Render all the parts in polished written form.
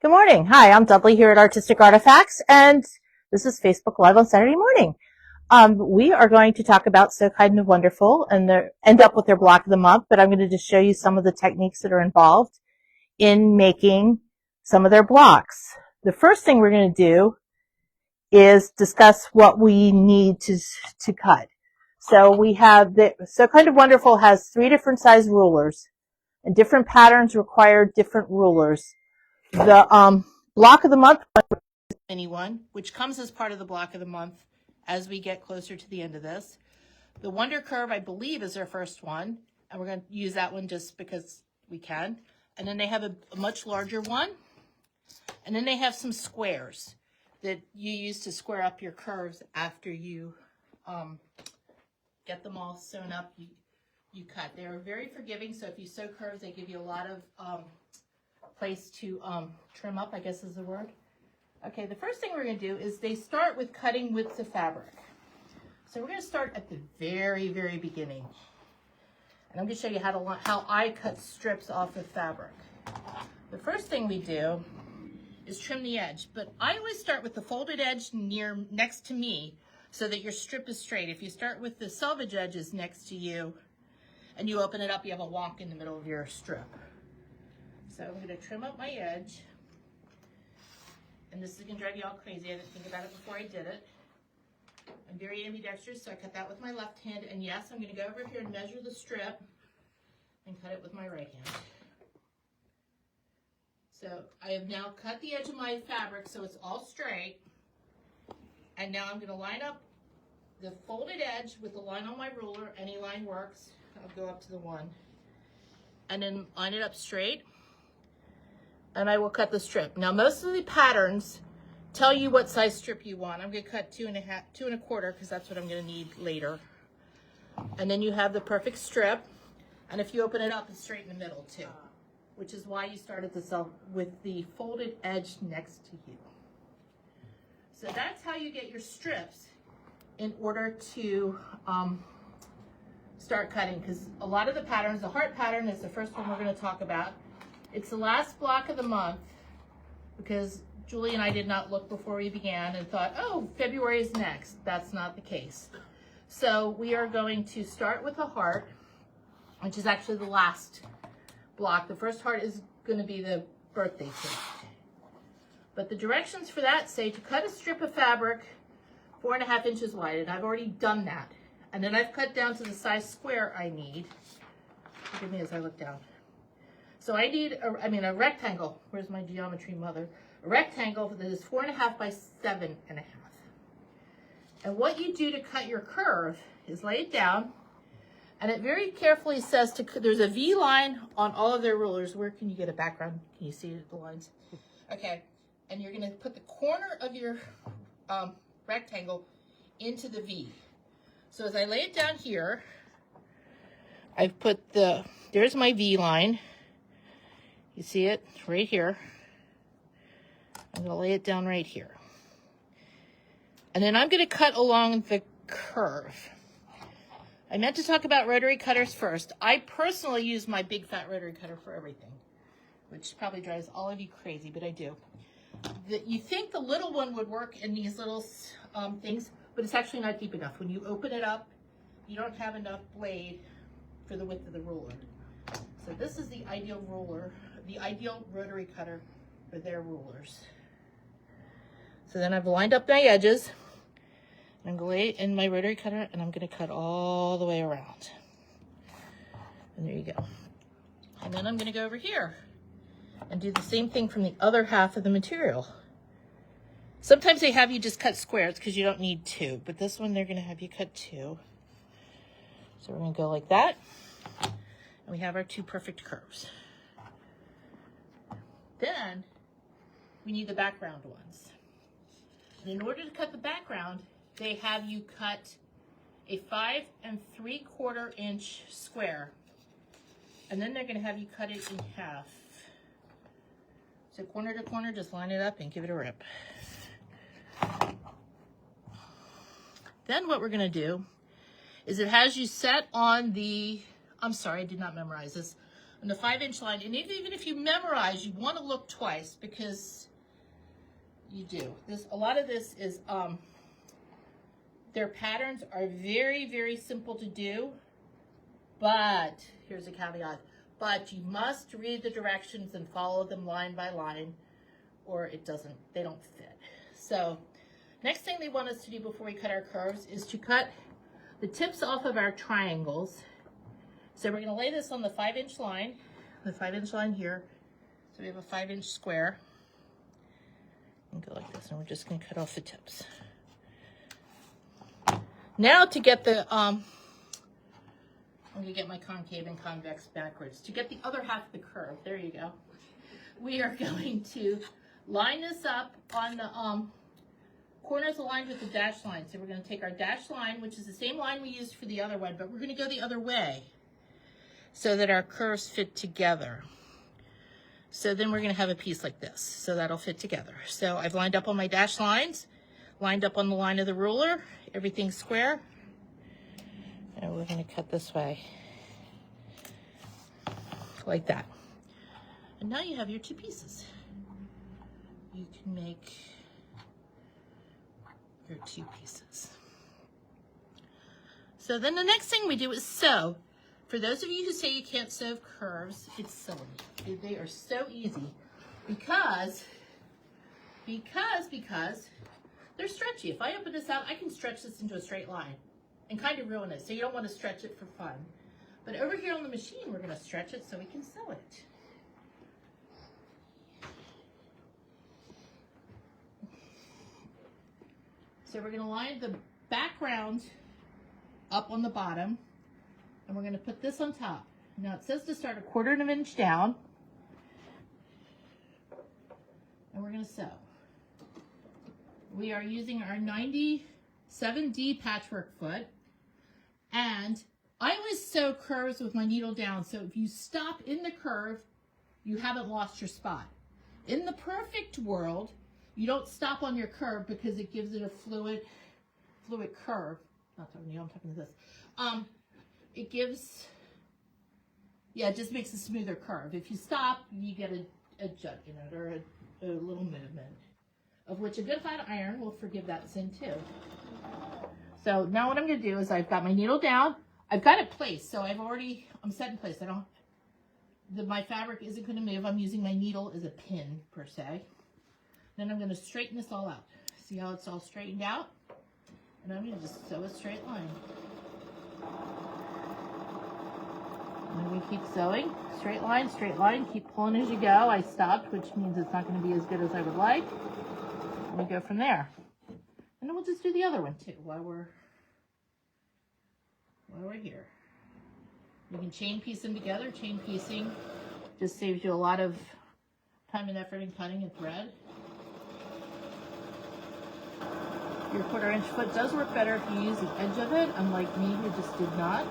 Good morning. Hi, I'm Dudley here at Artistic Artifacts, and this is Facebook Live on Saturday morning. We are going to talk about So Kind and Wonderful and end up with their block of the month, but I'm going to just show you some of the techniques that are involved in making some of their blocks. The first thing we're going to do is discuss what we need to cut. So we have So Kind of Wonderful has 3 different size rulers, and different patterns require different rulers. The block of the month anyone, which comes as part of the block of the month as we get closer to the end of this. The Wonder Curve, I believe, is their first one, and we're going to use that one just because we can. And then they have a much larger one, and then they have some squares that you use to square up your curves after you get them all sewn up. You cut. They're very forgiving, so if you sew curves, they give you a lot of place to trim up, I guess is the word. Okay, the first thing we're going to do is they start with cutting widths of fabric. So we're going to start at the very, very beginning. And I'm going to show you how I cut strips off of fabric. The first thing we do is trim the edge, but I always start with the folded edge next to me so that your strip is straight. If you start with the selvage edges next to you and you open it up, you have a wonk in the middle of your strip. So I'm going to trim up my edge, and this is going to drive you all crazy. I didn't think about it before I did it. I'm very ambidextrous, so I cut that with my left hand, and yes, I'm going to go over here and measure the strip and cut it with my right hand. So I have now cut the edge of my fabric so it's all straight, and now I'm going to line up the folded edge with the line on my ruler. Any line works. I'll go up to the 1, and then line it up straight. And I will cut the strip. Now, most of the patterns tell you what size strip you want. I'm going to cut 2 1/4 because that's what I'm going to need later. And then you have the perfect strip. And if you open it up, it's straight in the middle too, which is why you started this off with the folded edge next to you. So that's how you get your strips in order to start cutting, because a lot of the patterns, the heart pattern is the first one we're going to talk about. It's the last block of the month because Julie and I did not look before we began and thought, oh, February is next. That's not the case. So we are going to start with a heart, which is actually the last block. The first heart is going to be the birthday cake. But the directions for that say to cut a strip of fabric 4.5 inches wide, and I've already done that. And then I've cut down to the size square I need. Forgive me as I look down. So I need a rectangle. Where's my geometry mother? A rectangle that is 4.5 by 7.5. And what you do to cut your curve is lay it down, and it very carefully says there's a V line on all of their rulers. Where can you get a background? Can you see the lines? Okay, and you're going to put the corner of your rectangle into the V. So as I lay it down here, I've put there's my V line. You see it right here. I'm going to lay it down right here. And then I'm going to cut along the curve. I meant to talk about rotary cutters first. I personally use my big fat rotary cutter for everything, which probably drives all of you crazy, but I do. You think the little one would work in these little things, but it's actually not deep enough. When you open it up, you don't have enough blade for the width of the ruler. So this is the ideal ruler, the ideal rotary cutter for their rulers. So then I've lined up my edges. I'm going to lay it in my rotary cutter, and I'm going to cut all the way around. And there you go. And then I'm going to go over here and do the same thing from the other half of the material. Sometimes they have you just cut squares because you don't need 2, but this one they're going to have you cut 2. So we're going to go like that. And we have our 2 perfect curves. Then we need the background ones. And in order to cut the background, they have you cut a 5 3/4 inch square. And then they're going to have you cut it in half. So corner to corner, just line it up and give it a rip. Then what we're going to do is it has you set on the, I'm sorry, I did not memorize this. on the 5-inch line. And even if you memorize, you want to look twice because you do. A lot of this is, their patterns are very, very simple to do, but here's a caveat, but you must read the directions and follow them line by line, or they don't fit. So next thing they want us to do before we cut our curves is to cut the tips off of our triangles. So we're going to lay this on the 5-inch line, here. So we have a 5-inch square. And go like this, and we're just going to cut off the tips. Now to get the, I'm going to get my concave and convex backwards. To get the other half of the curve, there you go. We are going to line this up on the corners aligned with the dashed line. So we're going to take our dashed line, which is the same line we used for the other one, but we're going to go the other way so that our curves fit together. So then we're going to have a piece like this. So that'll fit together. So I've lined up on my dashed lines, lined up on the line of the ruler, everything's square. And we're going to cut this way, like that. And now you have your 2 pieces. You can make your 2 pieces. So then the next thing we do is sew. For those of you who say you can't sew curves, it's silly. They are so easy because they're stretchy. If I open this out, I can stretch this into a straight line and kind of ruin it. So you don't want to stretch it for fun. But over here on the machine, we're going to stretch it so we can sew it. So we're going to line the background up on the bottom, and we're going to put this on top. Now it says to start 1/4 of an inch down, and we're going to sew. We are using our 97D patchwork foot, and I always sew curves with my needle down, so if you stop in the curve, you haven't lost your spot. In the perfect world, you don't stop on your curve because it gives it a fluid curve. Not talking to you, I'm talking to this. It just makes a smoother curve. If you stop, you get a jut in it, or a little movement, of which a good flat iron will forgive that sin too. So now what I'm going to do is I've got my needle down. I've got it placed, so I'm set in place. My fabric isn't going to move. I'm using my needle as a pin per se. Then I'm going to straighten this all out. See how it's all straightened out? And I'm going to just sew a straight line. And we keep sewing, straight line, keep pulling as you go. I stopped, which means it's not going to be as good as I would like. And we go from there. And then we'll just do the other one too while we're here. You can chain piece them together. Chain piecing just saves you a lot of time and effort in cutting and thread. Your 1/4 inch foot does work better if you use the edge of it, unlike me who just did not.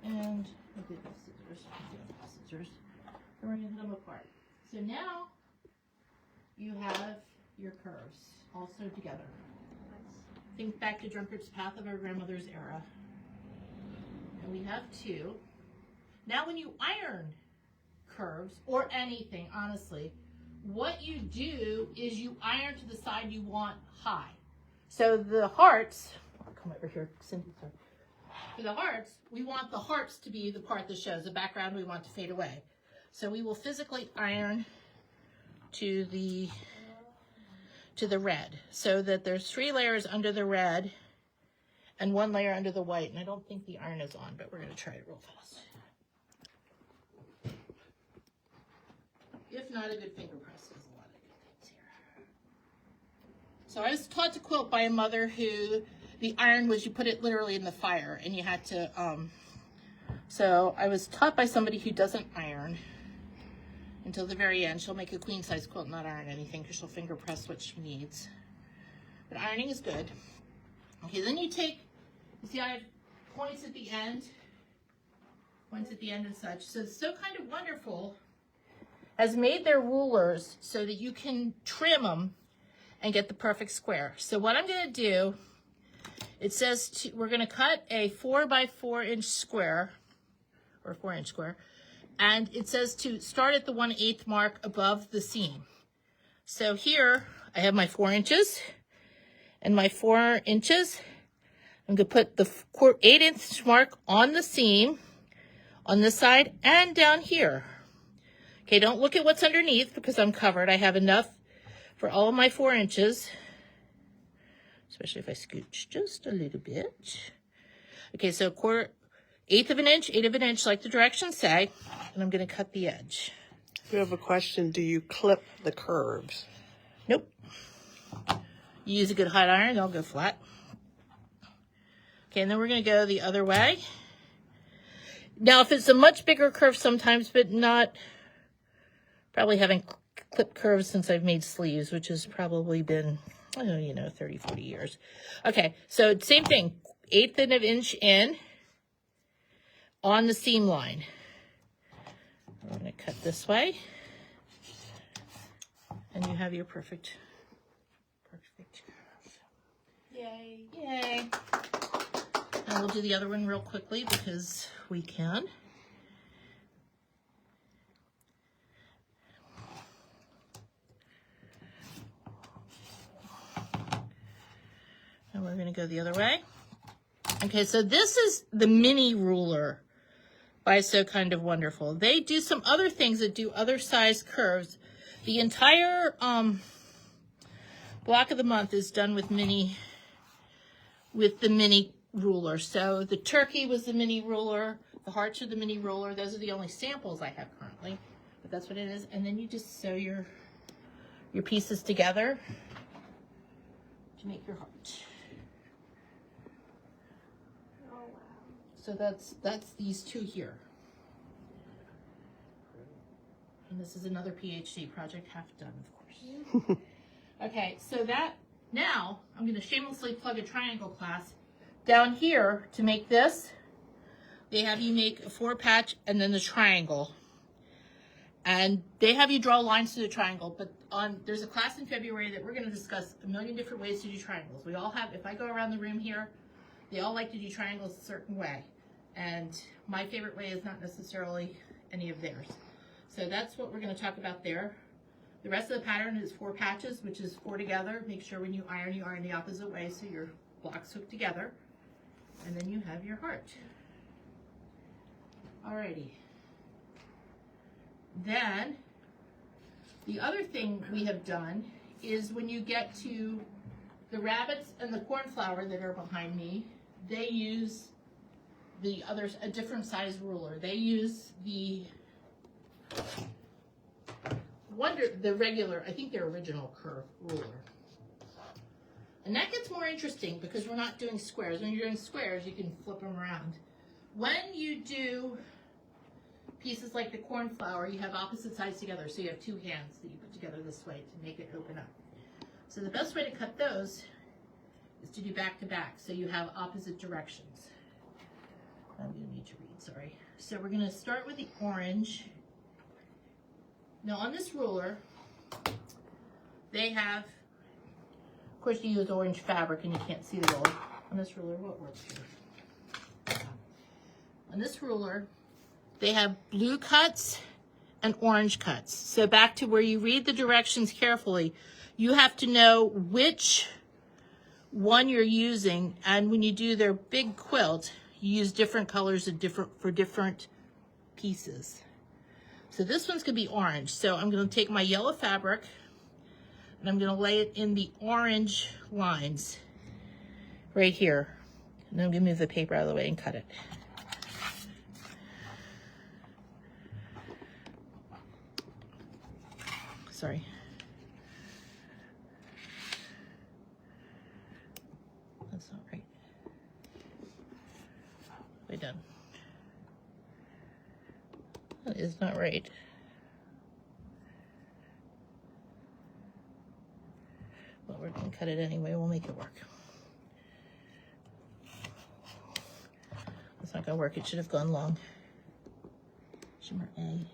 And we'll get the scissors. And we're going to put them apart. So now you have your curves all sewed together. Think back to Drunkard's Path of our grandmother's era. And we have 2. Now when you iron curves, or anything, honestly, what you do is you iron to the side you want high. So the hearts, I'll come over here, Cindy, sorry. For the hearts, we want the hearts to be the part that shows. The background we want to fade away. So we will physically iron to the red, so that there's 3 layers under the red and 1 layer under the white. And I don't think the iron is on, but we're going to try it real fast. If not, a good finger press does a lot of good things here. So I was taught to quilt by a mother who, the iron was you put it literally in the fire, and you had to, so I was taught by somebody who doesn't iron until the very end. She'll make a queen size quilt, not iron anything, because she'll finger press what she needs. But ironing is good. Okay, then you see I have points at the end and such. So So Kind of Wonderful has made their rulers so that you can trim them and get the perfect square. So what I'm going to do It says we're going to cut a 4 by 4 inch square, or 4 inch square, and it says to start at the 1/8 mark above the seam. So here I have my 4 inches and my 4 inches. I'm going to put the 8 inch mark on the seam on this side and down here. Okay, don't look at what's underneath because I'm covered. I have enough for all of my 4 inches, especially if I scooch just a little bit. Okay, so 1/8 of an inch, like the directions say, and I'm going to cut the edge. We have a question. Do you clip the curves? Nope. You use a good hot iron, they'll go flat. Okay, and then we're going to go the other way. Now, if it's a much bigger curve sometimes, but not, probably haven't clipped curves since I've made sleeves, which has probably been, I don't know, 30, 40 years. Okay, so same thing, 1/8 of an inch in on the seam line. I'm going to cut this way, and you have your perfect curve. Yay. Yay. And we'll do the other one real quickly because we can. And we're going to go the other way. Okay, so this is the mini ruler by So Kind of Wonderful. They do some other things that do other size curves. The entire block of the month is done with the mini ruler. So the turkey was the mini ruler, the hearts are the mini ruler. Those are the only samples I have currently, but that's what it is. And then you just sew your pieces together to make your heart. So that's these two here. And this is another PhD project, half done, of course. Okay, so now I'm going to shamelessly plug a triangle class. Down here, to make this, they have you make a 4 patch and then the triangle. And they have you draw lines to the triangle, but there's a class in February that we're going to discuss a million different ways to do triangles. We all have, if I go around the room here, they all like to do triangles a certain way. And my favorite way is not necessarily any of theirs. So that's what we're going to talk about there. The rest of the pattern is 4 patches, which is 4 together. Make sure when you iron the opposite way so your blocks hook together. And then you have your heart. Alrighty. Then, the other thing we have done is when you get to the rabbits and the cornflower that are behind me, they use a different size ruler. They use the regular, I think their original curve ruler. And that gets more interesting because we're not doing squares. When you're doing squares, you can flip them around. When you do pieces like the cornflower, you have opposite sides together. So you have 2 hands that you put together this way to make it open up. So the best way to cut those is to do back to back. So you have opposite directions. I'm going to need to read, sorry. So we're going to start with the orange. Now on this ruler, they have, of course you use orange fabric and you can't see the gold. On this ruler, what works here? On this ruler, they have blue cuts and orange cuts. So back to where you read the directions carefully, you have to know which one you're using, and when you do their big quilt, you use different colors for different pieces. So this one's going to be orange. So I'm going to take my yellow fabric and I'm going to lay it in the orange lines right here. And then I'm going to move the paper out of the way and cut it. Sorry. That's not right. Way done. That is not right. Well, we're going to cut it anyway. We'll make it work. It's not going to work. It should have gone long. Shimmer A.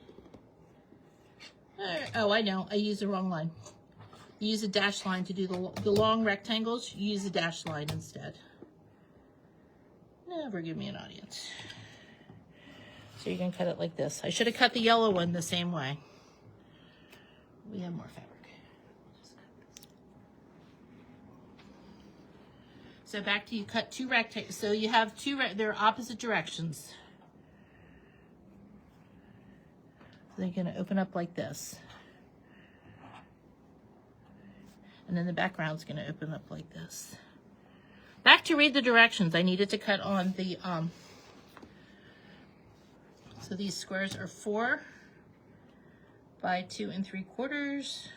Oh, I know. I used the wrong line. You use a dash line to do the long rectangles. You use a dash line instead. Never give me an audience. So you can cut it like this. I should have cut the yellow one the same way. We have more fabric. So back to you cut two rectangles. So you have two, they're opposite directions. So they're going to open up like this. And then the background's going to open up like this. Back to read the directions. I needed to cut on the, so these squares are 4 by 2 3/4.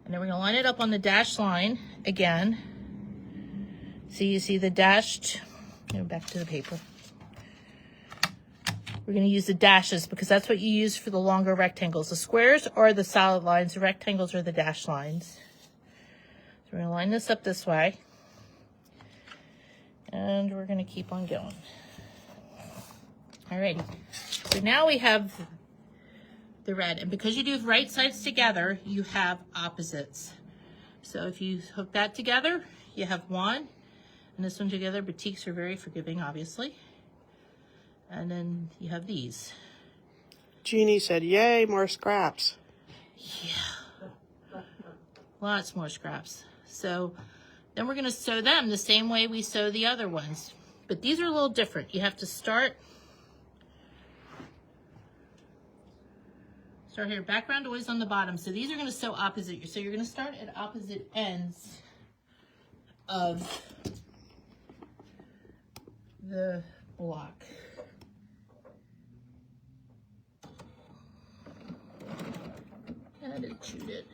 And then we're going to line it up on the dashed line again. So you see the dashed, go back to the paper. We're going to use the dashes because that's what you use for the longer rectangles. The squares are the solid lines, the rectangles are the dashed lines. So we're going to line this up this way. And we're going to keep on going. Alrighty. So now we have the red, and because you do right sides together, you have opposites. So if you hook that together, you have one, and this one together. Batiks are very forgiving, obviously. And then you have these. Jeannie said, yay, more scraps. Yeah. Lots more scraps. So then we're going to sew them the same way we sew the other ones. But these are a little different. You have to start here. Background always on the bottom. So these are going to sew opposite. So you're going to start at opposite ends of the block. And it chewed it.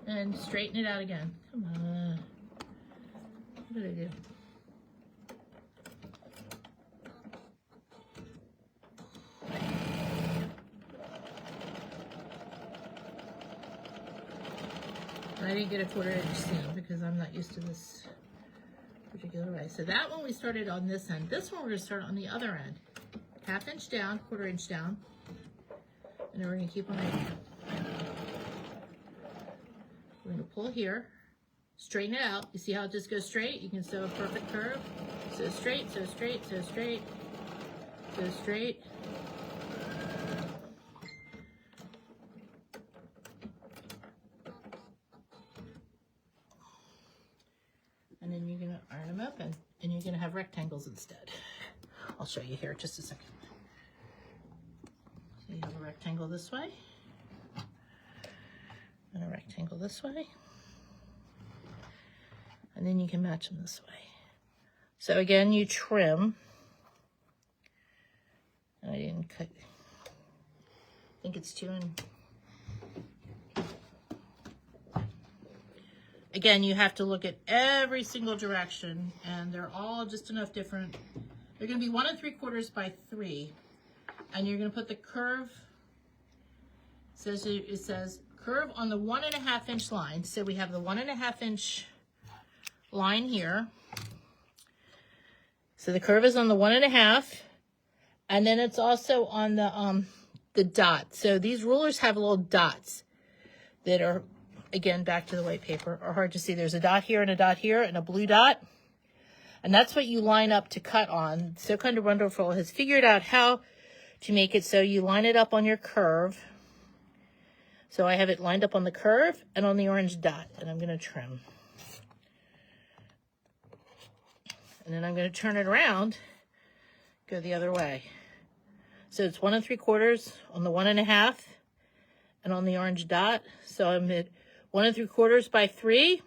And straighten it out again. Come on. What did I do? I didn't get a 1/4 inch seam because I'm not used to this particular way. So that one we started on this end. This one we're going to start on the other end. 1/2 inch down, 1/4 inch down. And then we're going to keep on making. We're going to pull here, straighten it out. You see how it just goes straight? You can sew a perfect curve. So straight, so straight, so straight, so straight. And then you're going to iron them open, and you're going to have rectangles instead. I'll show you here in just a second. So you have a rectangle this way. And a rectangle this way, and then you can match them this way. So again, you trim. I didn't cut. I think it's 2 and. Again, you have to look at every single direction, and they're all just enough different. They're going to be 1 3/4 by 3, and you're going to put the curve. It says. Curve on the 1.5 inch line. So we have the 1.5 inch line here. So the curve is on the 1.5, and then it's also on the dot. So these rulers have little dots that are, again, back to the white paper, are hard to see. There's a dot here and a dot here and a blue dot. And that's what you line up to cut on. So Kind of Wonderful has figured out how to make it so you line it up on your curve. So I have it lined up on the curve and on the orange dot, and I'm going to trim. And then I'm going to turn it around, go the other way. So it's 1 3/4 on the 1.5 and on the orange dot. So I'm at 1 3/4 by 3.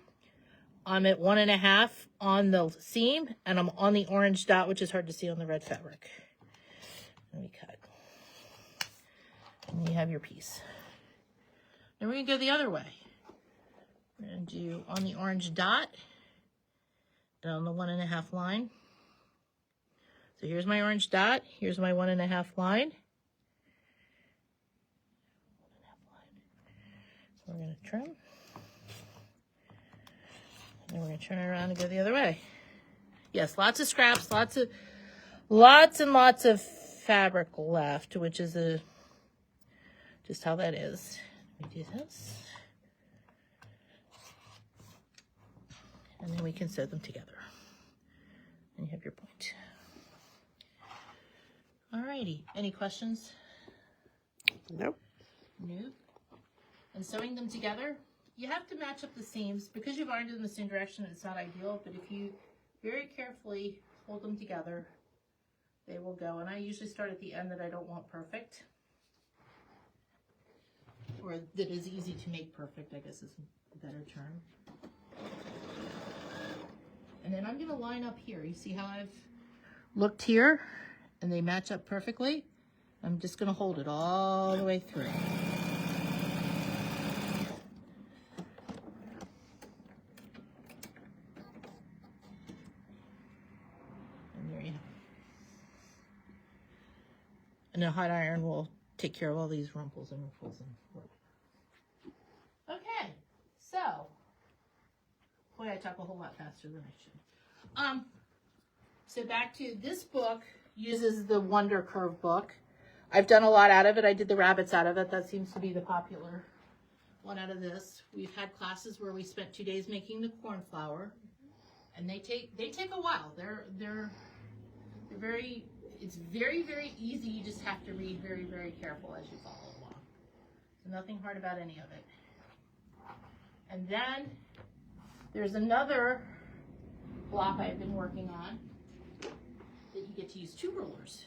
I'm at 1.5 on the seam, and I'm on the orange dot, which is hard to see on the red fabric. Let me cut. And you have your piece. Then we're going to go the other way. We're going to do on the orange dot and on the 1.5 line. So here's my orange dot. Here's my 1.5 line. So we're going to trim. And we're going to turn it around and go the other way. Yes, lots of scraps, lots and lots of fabric left, which is just how that is. Let me do this. And then we can sew them together. And you have your point. Alrighty, any questions? Nope. Nope. And sewing them together, you have to match up the seams. Because you've ironed in the same direction, it's not ideal, but if you very carefully hold them together, they will go. And I usually start at the end that I don't want perfect, or that is easy to make perfect, I guess is a better term. And then I'm going to line up here. You see how I've looked here and they match up perfectly? I'm just going to hold it all the way through. And there you have it. And a hot iron will take care of all these rumples and ruffles and whatever. Okay, so, boy, I talk a whole lot faster than I should. So back to this book uses the Wonder Curve book. I've done a lot out of it. I did the rabbits out of it. That seems to be the popular one out of this. We've had classes where we spent 2 days making the cornflower, and they take a while. They're very, it's very, very easy. You just have to read very, very careful as you follow along. So nothing hard about any of it. And then there's another block I've been working on that you get to use 2 rulers.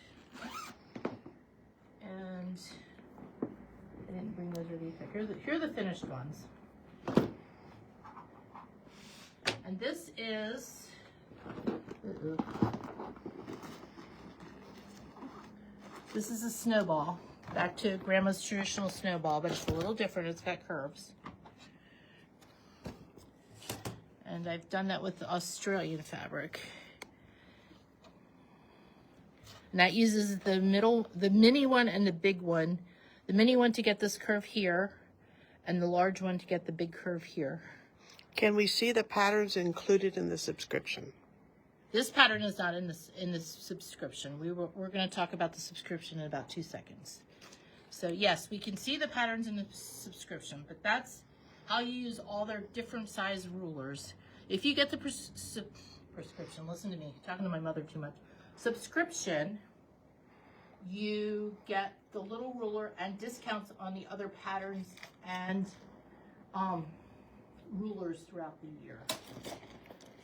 And I didn't bring those really thick. Here are the finished ones. And this is a snowball. Back to Grandma's traditional snowball, but it's a little different. It's got curves. And I've done that with the Australian fabric. And that uses the mini one and the big one. The mini one to get this curve here, and the large one to get the big curve here. Can we see the patterns included in the subscription? This pattern is not in this subscription. We're going to talk about the subscription in about 2 seconds. So yes, we can see the patterns in the subscription, but that's how you use all their different size rulers. If you get the prescription, listen to me, talking to my mother too much. Subscription, you get the little ruler and discounts on the other patterns and rulers throughout the year.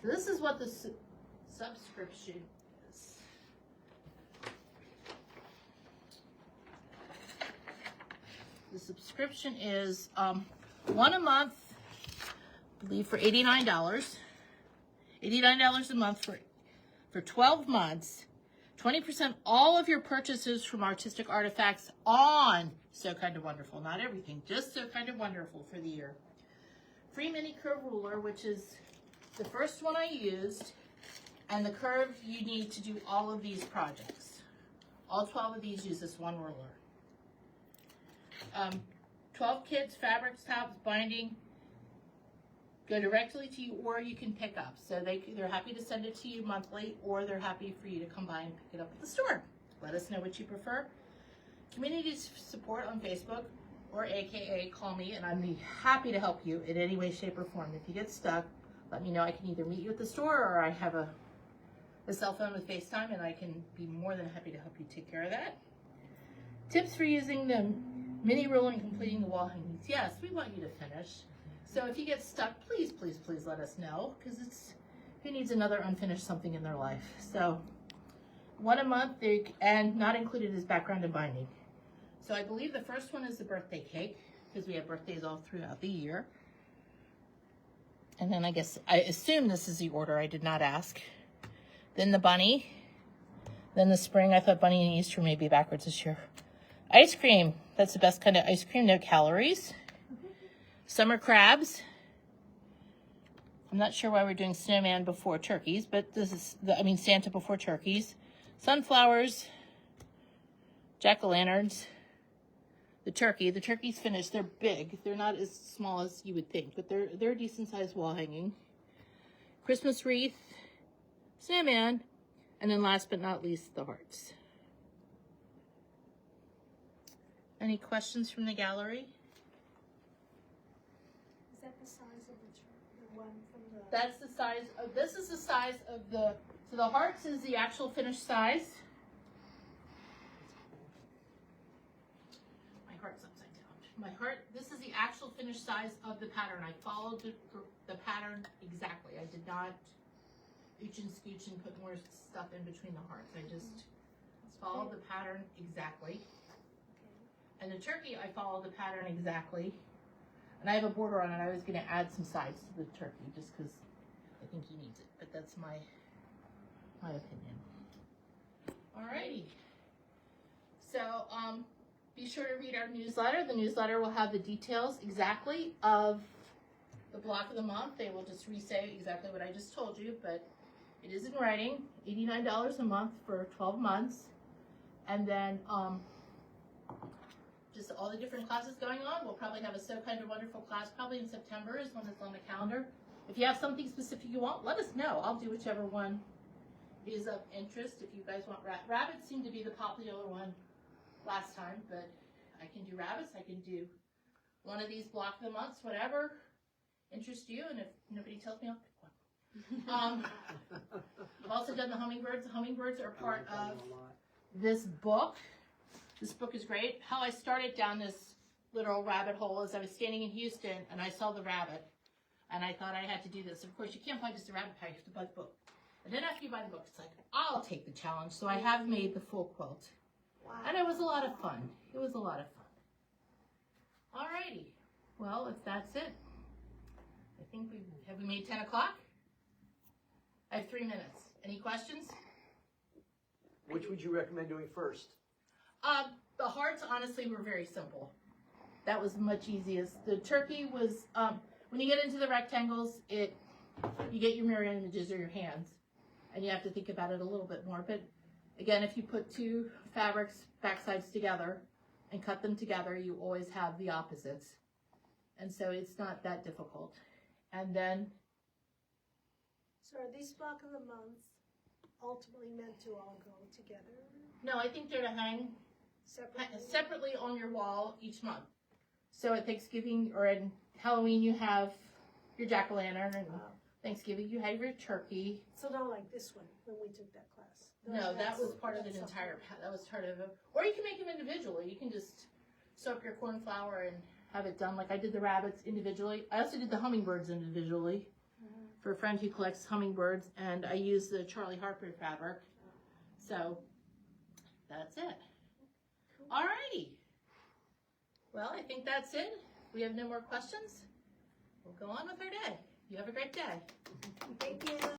So this is what the subscription is. The subscription is one a month, I believe, for $89. $89 a month for 12 months. 20% all of your purchases from Artistic Artifacts on So Kind of Wonderful. Not everything, just So Kind of Wonderful for the year. Free mini curve ruler, which is the first one I used, and the curve you need to do all of these projects. All 12 of these use this one ruler. 12 kits, fabrics, tops, binding, go directly to you, or you can pick up. So they're happy to send it to you monthly, or they're happy for you to come by and pick it up at the store. Let us know what you prefer. Community support on Facebook, or AKA call me, and I'd be happy to help you in any way, shape, or form. If you get stuck, let me know. I can either meet you at the store, or I have a cell phone with FaceTime, and I can be more than happy to help you take care of that. Tips for using the mini ruler and completing the wall hangings. Yes, we want you to finish. So if you get stuck, please, please, please let us know, because who needs another unfinished something in their life? So one a month, and not included is background and binding. So I believe the first one is the birthday cake, because we have birthdays all throughout the year. And then I assume this is the order. I did not ask. Then the bunny. Then the spring. I thought bunny and Easter may be backwards this year. Ice cream. That's the best kind of ice cream. No calories. Summer crabs. I'm not sure why we're doing snowman before turkeys, but this is Santa before turkeys. sunflowers, jack-o'-lanterns, the turkey. The turkey's finished. They're big. They're not as small as you would think, but they're a decent-sized wall hanging. Christmas wreath, snowman, and then last but not least, the hearts. Any questions from the gallery? Is that the size of the one from the... That's the size of, this is the size of the, so the hearts is the actual finished size. My heart's upside down. My heart, this is the actual finished size of the pattern. I followed the pattern exactly. I did not ooch and scooch and put more stuff in between the hearts. I just followed the pattern exactly. And the turkey, I followed the pattern exactly. And I have a border on it. I was going to add some sides to the turkey just because I think he needs it. But that's my opinion. Alrighty. So be sure to read our newsletter. The newsletter will have the details exactly of the block of the month. They will just re-say exactly what I just told you, but it is in writing. $89 a month for 12 months. And then just all the different classes going on. We'll probably have a So Kind of Wonderful class probably in September is when it's on the calendar. If you have something specific you want, let us know. I'll do whichever one is of interest. If you guys want rabbits, seem to be the popular one last time, but I can do rabbits. I can do one of these block of the months, whatever interests you. And if nobody tells me, I'll pick one. I've also done the hummingbirds. The hummingbirds are part of this book. This book is great. How I started down this little rabbit hole is I was standing in Houston and I saw the rabbit and I thought I had to do this. Of course, you can't buy just a rabbit pie, you have to buy the book. And then after you buy the book, it's like, I'll take the challenge. So I have made the full quilt. Wow. And it was a lot of fun. It was a lot of fun. Alrighty. Well, if that's it, I think have we made 10 o'clock? I have 3 minutes. Any questions? Which would you recommend doing first? The hearts, honestly, were very simple. That was much easiest. The turkey was, when you get into the rectangles, you get your mirror images or your hands, and you have to think about it a little bit more. But again, if you put two fabrics, backsides together, and cut them together, you always have the opposites. And so it's not that difficult. And then... So are these block of the months ultimately meant to all go together? No, I think they're to hang separately on your wall each month. So at Thanksgiving or in Halloween you have your jack-o'-lantern, and Thanksgiving you have your turkey. So not like this one when we took that class. No, that was part of an entire. That was part of it. Or you can make them individually. You can just soak your corn flour and have it done. Like I did the rabbits individually. I also did the hummingbirds individually for a friend who collects hummingbirds, and I used the Charlie Harper fabric. So that's it. Alrighty. Well, I think that's it. We have no more questions. We'll go on with our day. You have a great day. Thank you.